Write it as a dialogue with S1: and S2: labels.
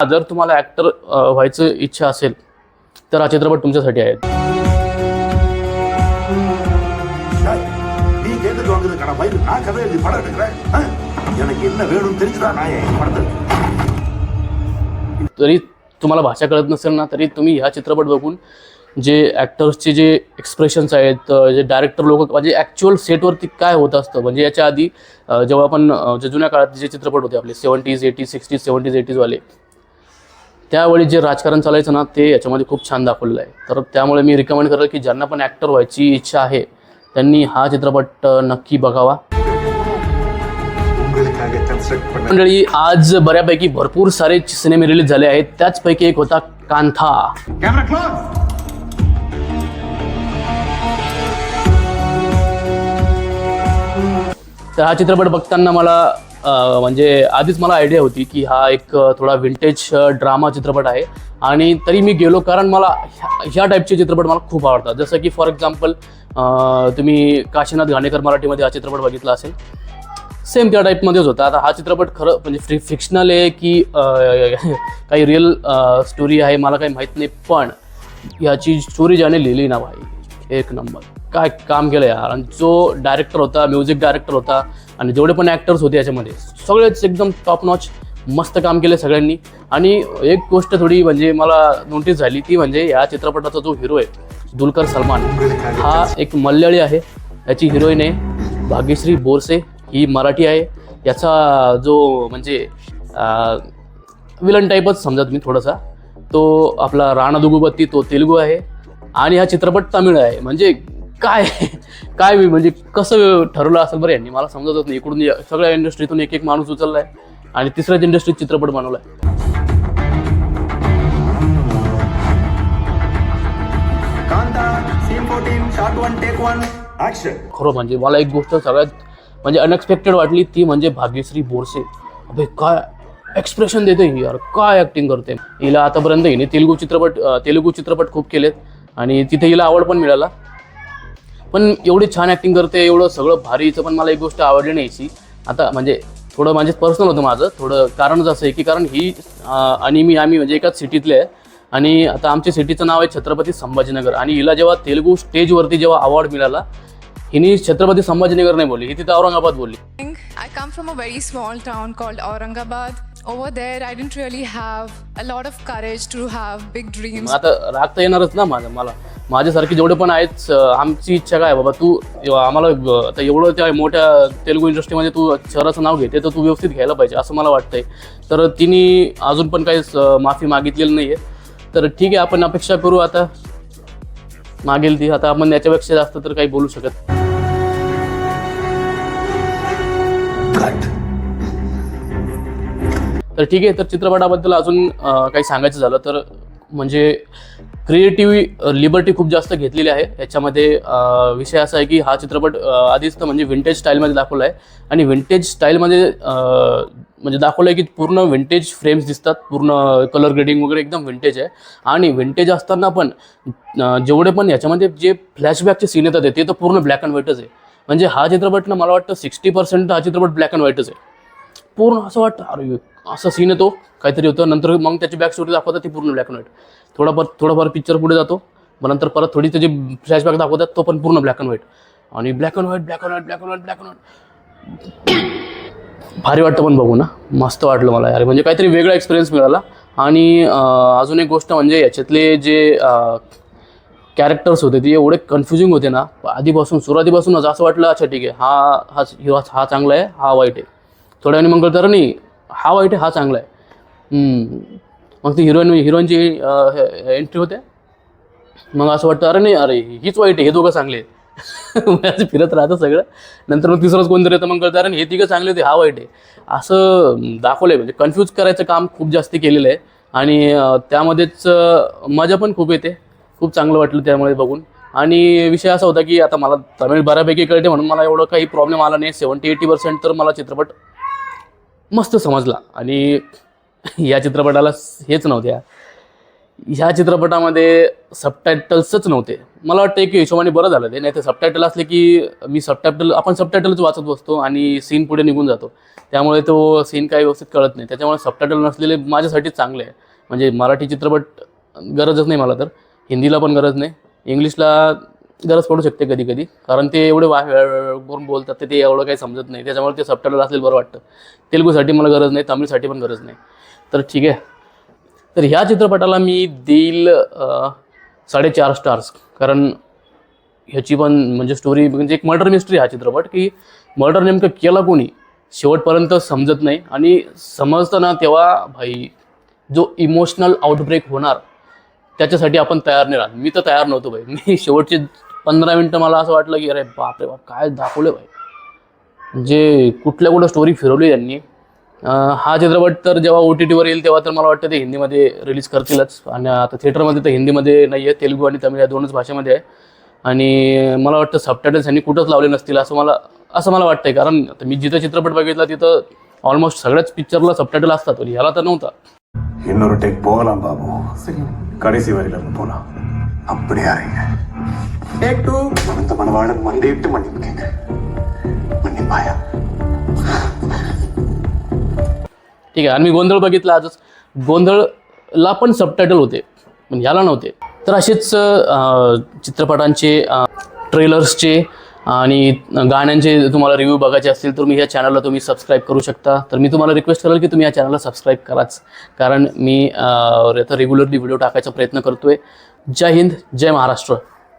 S1: जर तुम्हाला ॲक्टर व्हायचं इच्छा असेल तर हा चित्रपट तुमच्यासाठी आहे. तरी तुम्हाला भाषा कळत नसेल ना तरी तुम्ही ह्या चित्रपट बघून जे ॲक्टर्सचे जे एक्सप्रेशन्स आहेत, जे डायरेक्टर लोक म्हणजे ॲक्च्युअल सेटवरती काय होत असतं, म्हणजे याच्या आधी जेव्हा आपण जे जुन्या काळात जे चित्रपट होते आपले 70s 80s 60s 70s 80s वाले, त्यावेळी जे राजकारण चालायचं ना ते याच्यामध्ये खूप छान दाखवलेलं आहे. तर त्यामुळे मी रिकमेंड करेल की ज्यांना पण ॲक्टर व्हायची इच्छा आहे त्यांनी हा चित्रपट नक्की बघावा. मंडळी, आज बऱ्यापैकी भरपूर सारे सिनेमे रिलीज झाले आहेत. त्याचपैकी एक होता कांथा. तर हा चित्रपट बघताना मला म्हणजे आधीच मला आयडिया होती की हा एक थोडा विंटेज ड्रामा चित्रपट आहे आणि तरी मी गेलो कारण मला ह्या टाईपचे चित्रपट मला खूप आवडतात. जसं की फॉर एक्झाम्पल तुम्ही काशीनाथ घाणेकर मराठीमध्ये हा चित्रपट बघितला असेल, सेम त्या टाईपमध्येच होता. आता हा चित्रपट खरं म्हणजे फिक्शनल आहे की काही रिअल स्टोरी आहे मला काही माहीत नाही, पण ह्याची स्टोरी ज्याने लिहिली ना भाई, एक नंबर काय काम केलं यार. आणि जो डायरेक्टर होता, म्युझिक डायरेक्टर होता आणि जेवढे पण ॲक्टर्स होते याच्यामध्ये सगळेच एकदम टॉप नॉच मस्त काम केले सगळ्यांनी. आणि एक गोष्ट थोडी म्हणजे मला नोटीस झाली ती म्हणजे या चित्रपटाचा जो हिरो आहे दुलकर सलमान, हा एक मल्याळी आहे. याची हिरोईन आहे भाग्यश्री बोरसे, ही मराठी आहे. याचा जो म्हणजे विलन टाईपच समजा तुम्ही थोडासा, तो आपला राणा दुगुबत्ती तो तेलुगू आहे आणि हा चित्रपट तमिळ आहे. म्हणजे काय काय म्हणजे कसं ठरवलं असेल बरं यांनी, मला समजतच नाही. इकडून सगळ्या इंडस्ट्रीतून एक एक माणूस उचललाय आणि तिसऱ्याच इंडस्ट्रीत चित्रपट बनवलाय. खरं म्हणजे मला एक गोष्ट सगळ्यात म्हणजे अनएक्सपेक्टेड वाटली ती म्हणजे भाग्यश्री बोरसे. अबे काय एक्सप्रेशन देते ही यार, काय ॲक्टिंग करते. हिला आतापर्यंत हिने तेलुगू चित्रपट खूप केलेत आणि तिथे हिला आवड पण मिळाला, पण एवढी छान ॲक्टिंग करते, एवढं सगळं भारीचं. पण मला एक गोष्ट आवडली नाही याची. आता म्हणजे थोडं म्हणजे पर्सनल होतं माझं थोडं, कारणच असं आहे की कारण ही आणि आम्ही म्हणजे एकाच सिटीतले आहे आणि आता आमच्या सिटीचं नाव आहे छत्रपती संभाजीनगर. आणि हिला जेव्हा तेलुगू स्टेजवरती जेव्हा अवॉर्ड मिळाला, हिने छत्रपती संभाजीनगर नाही बोलली, ही तिथं औरंगाबाद बोलली.
S2: I come from a very small town called Aurangabad. Over there, I didn't really have a lot of courage to have big dreams.
S1: आता राग तर येणारच ना मला माझ्यासारखी जेवढे पण आहेत. आमची इच्छा काय बाबा, तू आम्हाला आता एवढं त्या मोठ्या तेलुगू इंडस्ट्रीमध्ये तू शहराचं नाव घेते तर तू व्यवस्थित घ्यायला पाहिजे असं मला वाटतंय. तर तिने अजून पण काही माफी मागितलेली नाही आहे. तर ठीक आहे, आपण अपेक्षा करू आता मागेल ती. आता आपण याच्यापेक्षा जास्त तर काही बोलू शकत. तर ठीक आहे, तर चित्रपटाबद्दल अजून काही सांगायचं झालं तर म्हणजे क्रिएटिव्ह लिबर्टी खूप जास्त घेतलेली आहे याच्यामध्ये. विषय असा आहे की हा चित्रपट आधीच तर म्हणजे विंटेज स्टाईलमध्ये दाखवला आहे आणि विंटेज स्टाईलमध्ये म्हणजे दाखवलं आहे की पूर्ण विंटेज फ्रेम्स दिसतात, पूर्ण कलर ग्रेडिंग वगैरे एकदम विंटेज आहे. आणि विंटेज असताना पण जेवढे पण याच्यामध्ये जे फ्लॅशबॅकचे सीन येतात ते तर पूर्ण ब्लॅक अँड व्हाईटच आहे. म्हणजे हा चित्रपट ना मला वाटतं 60% हा चित्रपट ब्लॅक अँड व्हाईटच आहे. पूर्ण असं वाटतं अरे असं सीन येतो काहीतरी होतं, नंतर मग त्याची बॅक स्टोरी दाखवतात ती पूर्ण ब्लॅक अँड व्हाईट. थोडाफार पिक्चर पुढे जातो, मग नंतर परत थोडी त्याची फ्लॅशबॅक दाखवतात तो पण पूर्ण ब्लॅक अँड व्हाईट. आणि ब्लॅक अँड व्हाईट भारी वाटतं पण बघू ना, मस्त वाटलं मला यार. म्हणजे काहीतरी वेगळा एक्सपिरियन्स मिळाला. आणि अजून एक गोष्ट म्हणजे याच्यातले जे कॅरेक्टर्स होते ते एवढे कन्फ्युजिंग होते ना सुरुवातीपासूनच असं वाटलं अच्छा ठीक आहे हा चांगला आहे हा वाईट आहे. थोड्या वेळाने मग तर नाही हा वाईट आहे हा चांगला आहे. मग ती हिरोईनची एंट्री होते, मग असं वाटतं अरे हीच वाईट आहे, हे दोघं चांगले आहेत. असं फिरत राहतं सगळं. नंतर मग तिसरंच कोणतरी येतं, मग कळतं अरे हे तिघं चांगले होते हा वाईट आहे. असं दाखवलं आहे. म्हणजे कन्फ्यूज करायचं काम खूप जास्त केलेलं आहे आणि त्यामध्येच मजा पण खूप येते. खूप चांगलं वाटलं त्यामुळे बघून. आणि विषय असा होता की आता मला तमिळ बऱ्यापैकी कळते म्हणून मला एवढं काही प्रॉब्लेम आला नाही. 70-80% तर मला चित्रपट मस्त समजला. आणि या चित्रपटाला हेच नव्हत्या ह्या चित्रपटामध्ये सबटायटल्सच नव्हते. मला वाटतं की हिशोबाने बरं झालं ते, नाही तर सबटायटल असले की मी आपण सबटायटलच वाचत बसतो आणि सीन पुढे निघून जातो, त्यामुळे तो सीन काही व्यवस्थित कळत नाही. त्याच्यामुळे सबटायटल नसलेले माझ्यासाठी चांगले आहे. म्हणजे मराठी चित्रपट गरजच नाही मला, तर हिंदीला पण गरज नाही, इंग्लिशला गरज पडू शकते कधी कधी, कारण ते एवढे करून बोलतात ते एवढं काही समजत नाही, त्याच्यामुळे ते सबटायटल असलेलं बरं वाटतं. तेलुगूसाठी मला गरज नाही, तामिळसाठी पण गरज नाही. तर ठीक आहे, तर ह्या चित्रपटाला मी देईल 4.5 स्टार्स. कारण ह्याची पण म्हणजे स्टोरी म्हणजे एक मर्डर मिस्ट्री हा चित्रपट, की मर्डर नेमकं केला कोणी शेवटपर्यंत समजत नाही, आणि समजताना तेव्हा भाई जो इमोशनल आउटब्रेक होणार त्याच्यासाठी आपण तयार नाही राहत. मी तर तयार नव्हतो भाई. मी शेवटचे 15 मिनटं मला असं वाटलं की अरे बापरे बाप काय दाखवलं भाई, म्हणजे कुठल्या स्टोरी फिरवली त्यांनी. हा चित्रपट तर जेव्हा OTTवर येईल तेव्हा तर मला वाटतं ते हिंदीमध्ये रिलीज करतीलच, आणि आता थिएटरमध्ये तर हिंदीमध्ये नाही आहे, तेलुगू आणि तमिळ या दोनच भाषेमध्ये आहे. आणि मला वाटतं सबटायटल्स यांनी कुठंच लावले नसतील असं मला वाटतंय, कारण मी जिथं चित्रपट बघितला तिथं ऑलमोस्ट सगळ्याच पिक्चरला सबटायटल असतात, पण ह्याला तर नव्हता.
S3: இன்னொரு டேக் போகலாம் பாபு. கடைசி வரையில போலாம். அப்படியே அறிங்க. டேக் 2. அந்த மனவாளன் மண்டியிட்டு மன்னிப்பு கேட்கிறேன். மன்னிப்பாயா?
S1: ठीक आहे. आणि मी गोंधळ बघितला आजच. गोंधळला पण सबटायटल होते, पण याला नव्हते. तर असेच चित्रपटांचे ट्रेलर्सचे आणि गाण्यांचे तुम्हाला रिव्ह्यू बघायचे असतील तर मी ह्या चॅनलला तुम्ही सबस्क्राईब करू शकता. तर मी तुम्हाला रिक्वेस्ट करेल की तुम्ही या चॅनलला सबस्क्राईब कराच, कारण मी आता रेग्युलरली व्हिडिओ टाकायचा प्रयत्न करतोय. जय हिंद, जय महाराष्ट्र.